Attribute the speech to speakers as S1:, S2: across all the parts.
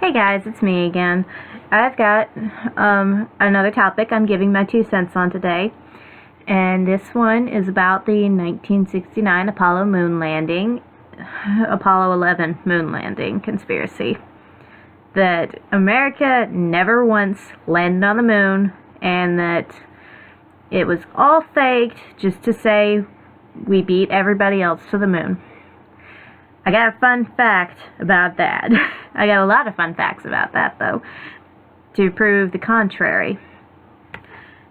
S1: Hey guys, it's me again. I've got another topic I'm giving my 2 cents on today, and this one is about the 1969 Apollo moon landing, Apollo 11 moon landing conspiracy. That America never once landed on the moon, and that it was all faked just to say we beat everybody else to the moon. I got a fun fact about that. I got a lot of fun facts about that, though, to prove the contrary.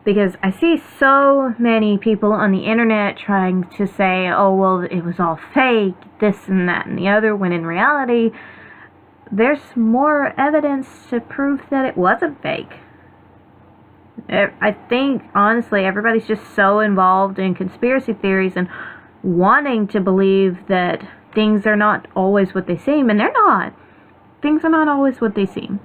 S1: Because I see so many people on the internet trying to say, oh, well, it was all fake, this and that and the other, when in reality, there's more evidence to prove that it wasn't fake. I think, honestly, everybody's just so involved in conspiracy theories and wanting to believe that things are not always what they seem, and they're not. Things are not always what they seem.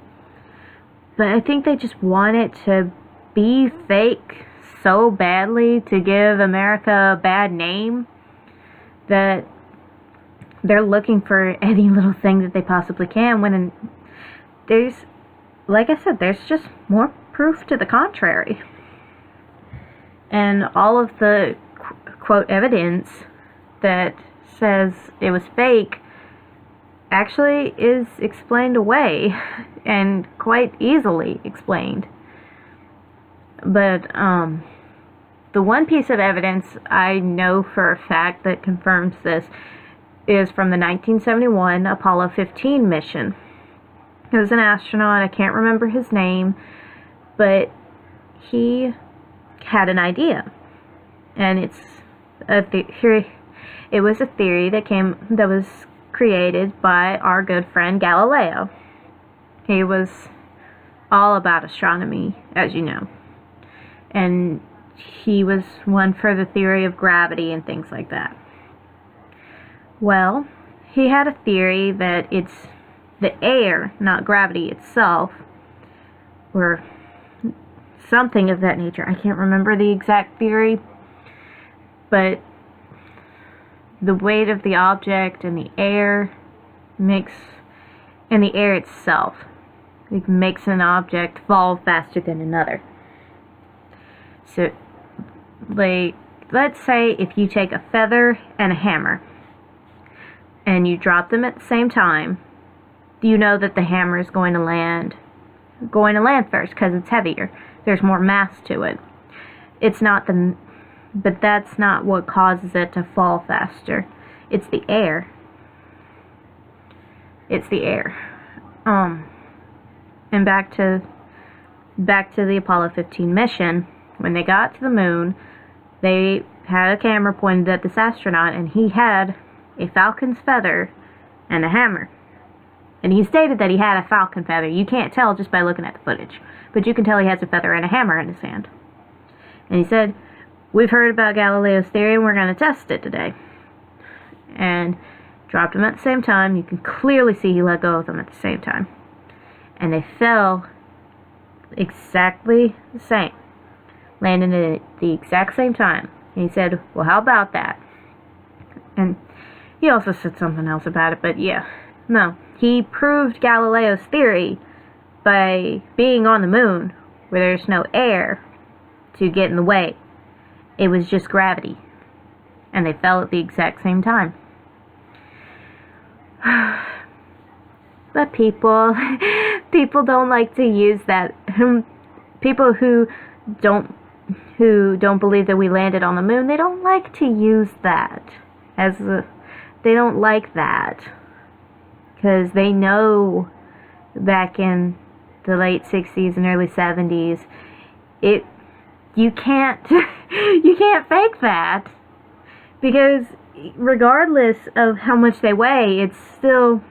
S1: But I think they just want it to be fake so badly to give America a bad name that they're looking for any little thing that they possibly can when there's, like I said, there's just more proof to the contrary. And all of the quote evidence that says it was fake actually is explained away, and quite easily explained. But the one piece of evidence I know for a fact that confirms this is from the 1971 Apollo 15 mission. It was an astronaut, I can't remember his name, but he had an idea, and it's a theory. It was a theory that was created by our good friend Galileo. He was all about astronomy, as you know. And he was one for the theory of gravity and things like that. Well, he had a theory that it's the air, not gravity itself, or something of that nature. I can't remember the exact theory, but the weight of the object and the air and the air itself, it makes an object fall faster than another. So, like, let's say if you take a feather and a hammer and you drop them at the same time, you know that the hammer is going to land first because it's heavier. There's more mass to it. But that's not what causes it to fall faster. It's the air. It's the air. And back to the Apollo 15 mission. When they got to the moon, they had a camera pointed at this astronaut, and he had a falcon's feather and a hammer. And he stated that he had a falcon feather. You can't tell just by looking at the footage, but you can tell he has a feather and a hammer in his hand. And he said, we've heard about Galileo's theory, and we're going to test it today. And dropped them at the same time. You can clearly see he let go of them at the same time. And they fell exactly the same. Landed at the exact same time. And he said, well, how about that? And he also said something else about it, but yeah. No, he proved Galileo's theory by being on the moon, where there's no air to get in the way. It was just gravity. And they fell at the exact same time. But people don't like to use that. People who don't believe that we landed on the moon, they don't like to use that they don't like that. Because they know back in the late 60s and early 70s, you can't fake that, because regardless of how much they weigh, it's still,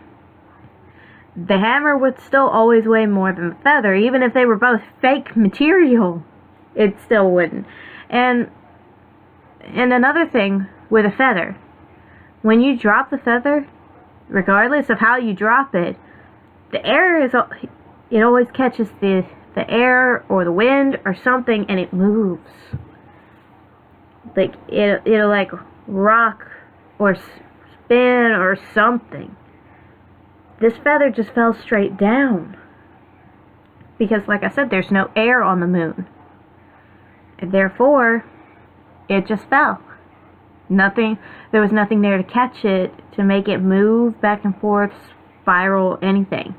S1: the hammer would still always weigh more than the feather. Even if they were both fake material, it still wouldn't. And another thing with a feather, when you drop the feather, regardless of how you drop it, the air it always catches the air or the wind or something, and it moves. Like, it'll like rock or spin or something. this feather just fell straight down. Because, like I said, there's no air on the moon. And therefore, it just fell. There was nothing there to catch it, to make it move back and forth, spiral, anything.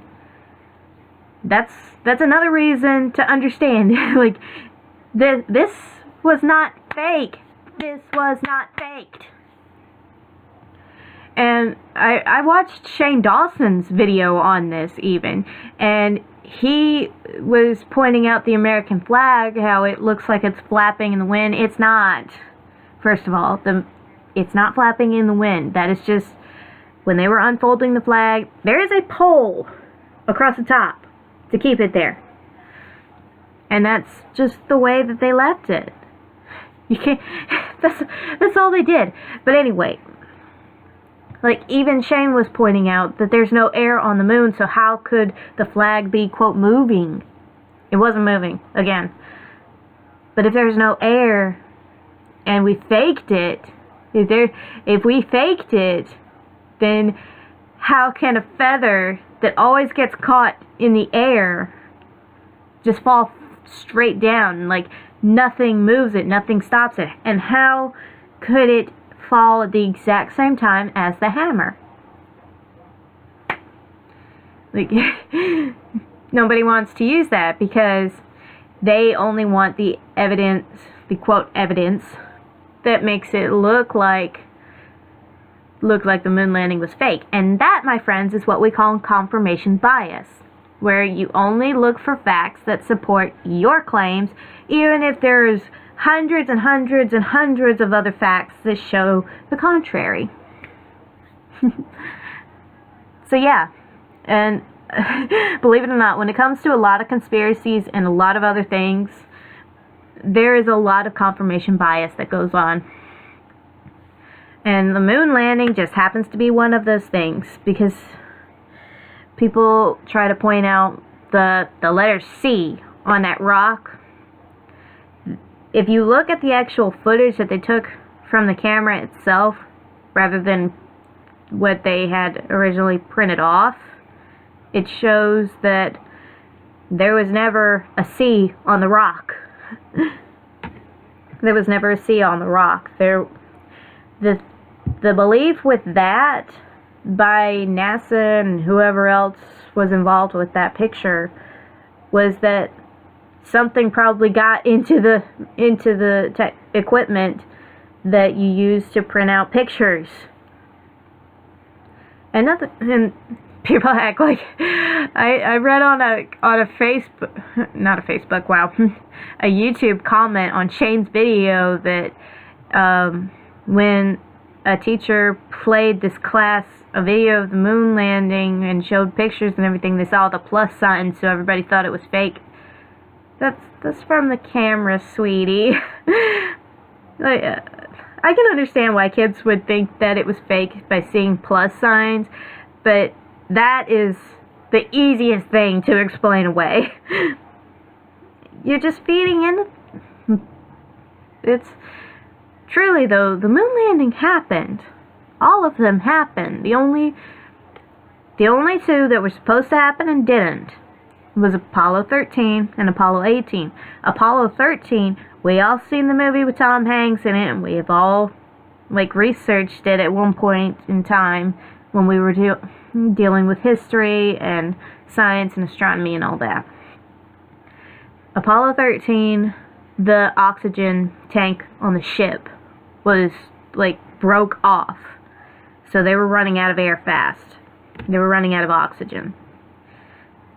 S1: That's another reason to understand. Like, this was not fake. This was not faked. And I watched Shane Dawson's video on this even, and he was pointing out the American flag, how it looks like it's flapping in the wind. It's not. First of all, it's not flapping in the wind. That is just, when they were unfolding the flag, there is a pole across the top to keep it there. And that's just the way that they left it. You can't, that's all they did. But anyway, like, even Shane was pointing out that there's no air on the moon, so how could the flag be, quote, moving? It wasn't moving, again. But if there's no air, and we faked it, if we faked it, then how can a feather that always gets caught in the air just fall straight down? Like, nothing moves it, nothing stops it. And how could it fall at the exact same time as the hammer? Like, nobody wants to use that because they only want the evidence, the quote evidence, that makes it look like the moon landing was fake. And that, my friends, is what we call confirmation bias, where you only look for facts that support your claims, even if there's hundreds and hundreds and hundreds of other facts that show the contrary. So yeah, and believe it or not, when it comes to a lot of conspiracies and a lot of other things, there is a lot of confirmation bias that goes on. And the moon landing just happens to be one of those things, because people try to point out the letter C on that rock. If you look at the actual footage that they took from the camera itself, rather than what they had originally printed off, it shows that there was never a C on the rock. There was never a C on the rock. The belief with that by NASA and whoever else was involved with that picture was that something probably got into the equipment that you use to print out pictures. And people act like I read on a Facebook, not a Facebook, wow, a YouTube comment on Shane's video that when a teacher played this class a video of the moon landing and showed pictures and everything, they saw the plus sign, so everybody thought it was fake. That's from the camera, sweetie. I can understand why kids would think that it was fake by seeing plus signs, but that is the easiest thing to explain away. You're just feeding in. It's truly, though, the moon landing happened. All of them happened. The only two that were supposed to happen and didn't was Apollo 13 and Apollo 18. Apollo 13, we all seen the movie with Tom Hanks in it, and we have all researched it at one point in time when we were dealing with history and science and astronomy and all that. Apollo 13, the oxygen tank on the ship was broke off, so they were running out of air fast. They were running out of oxygen.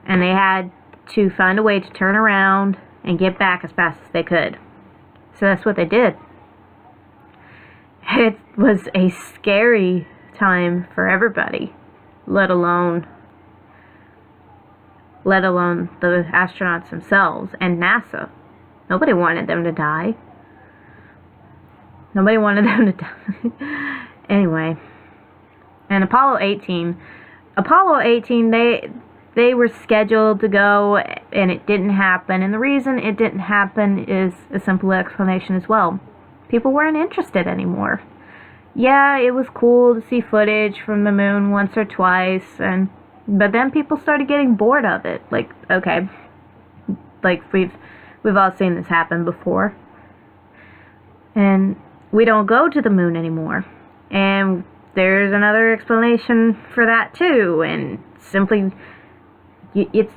S1: And they had to find a way to turn around and get back as fast as they could. So that's what they did. It was a scary time for everybody, let alone the astronauts themselves and NASA. Nobody wanted them to die. Nobody wanted them to die. Anyway. And Apollo 18, they were scheduled to go, and it didn't happen. And the reason it didn't happen is a simple explanation as well. People weren't interested anymore. Yeah, it was cool to see footage from the moon once or twice, and But then people started getting bored of it. Like, okay, like we've all seen this happen before. And we don't go to the moon anymore. And there's another explanation for that too. And simply, it's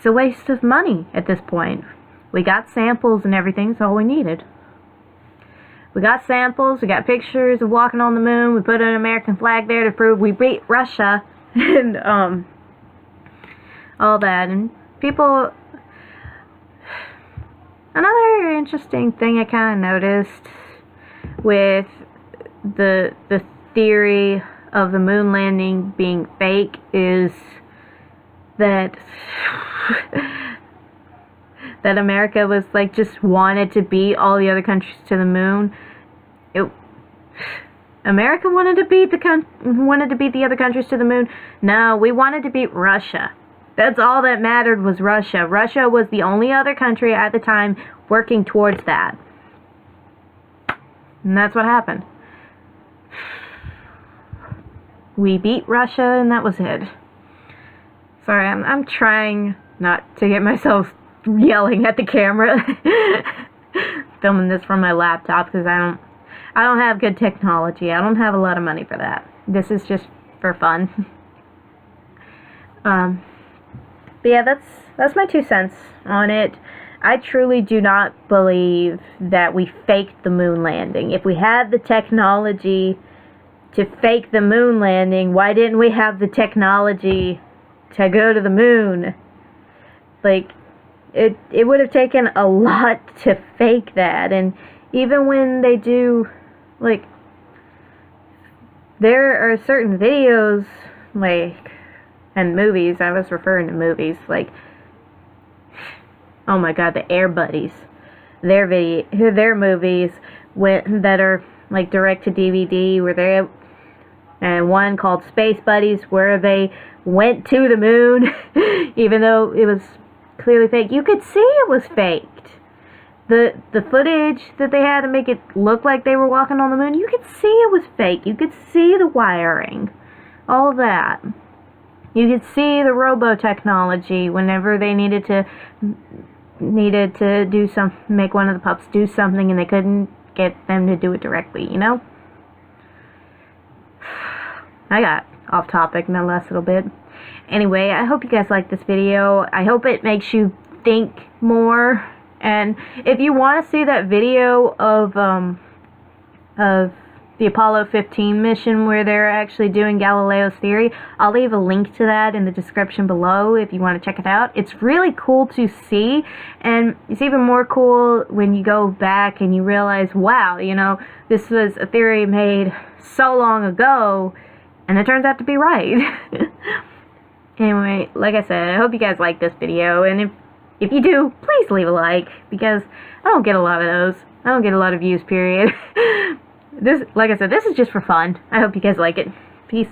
S1: a waste of money at this point. We got samples and everything, so all we needed. We got samples, we got pictures of walking on the moon, we put an American flag there to prove we beat Russia, and all that. And people... Another interesting thing I kind of noticed with the theory of the moon landing being fake is that that America was like just wanted to beat all the other countries to the moon. America wanted to beat the other countries to the moon. No, we wanted to beat Russia. That's all that mattered, was Russia. Russia was the only other country at the time working towards that. And that's what happened. We beat Russia, and that was it. Sorry, I'm trying not to get myself yelling at the camera. Filming this from my laptop because I don't have good technology. I don't have a lot of money for that. This is just for fun. But yeah, that's my 2 cents on it. I truly do not believe that we faked the moon landing. If we had the technology to fake the moon landing, why didn't we have the technology to go to the moon? Like, it would have taken a lot to fake that. And even when they do, like, there are certain videos, like, and movies, I was referring to movies, like, oh my god, the Air Buddies, their movies that are, like, direct to DVD, where they, and one called Space Buddies, where they went to the moon, even though it was clearly fake. You could see it was faked. The footage that they had to make it look like they were walking on the moon, you could see it was fake. You could see the wiring, all of that. You could see the robo technology whenever they needed to do make one of the pups do something and they couldn't get them to do it directly, you know? I got off topic no less a little bit. Anyway, I hope you guys like this video. I hope it makes you think more. And if you want to see that video of the Apollo 15 mission where they're actually doing Galileo's theory, I'll leave a link to that in the description below if you want to check it out. It's really cool to see, and it's even more cool when you go back and you realize, wow, you know, this was a theory made so long ago, and it turns out to be right. Anyway, like I said, I hope you guys like this video, and if you do, please leave a like, because I don't get a lot of those. I don't get a lot of views, period. Like I said, this is just for fun. I hope you guys like it. Peace.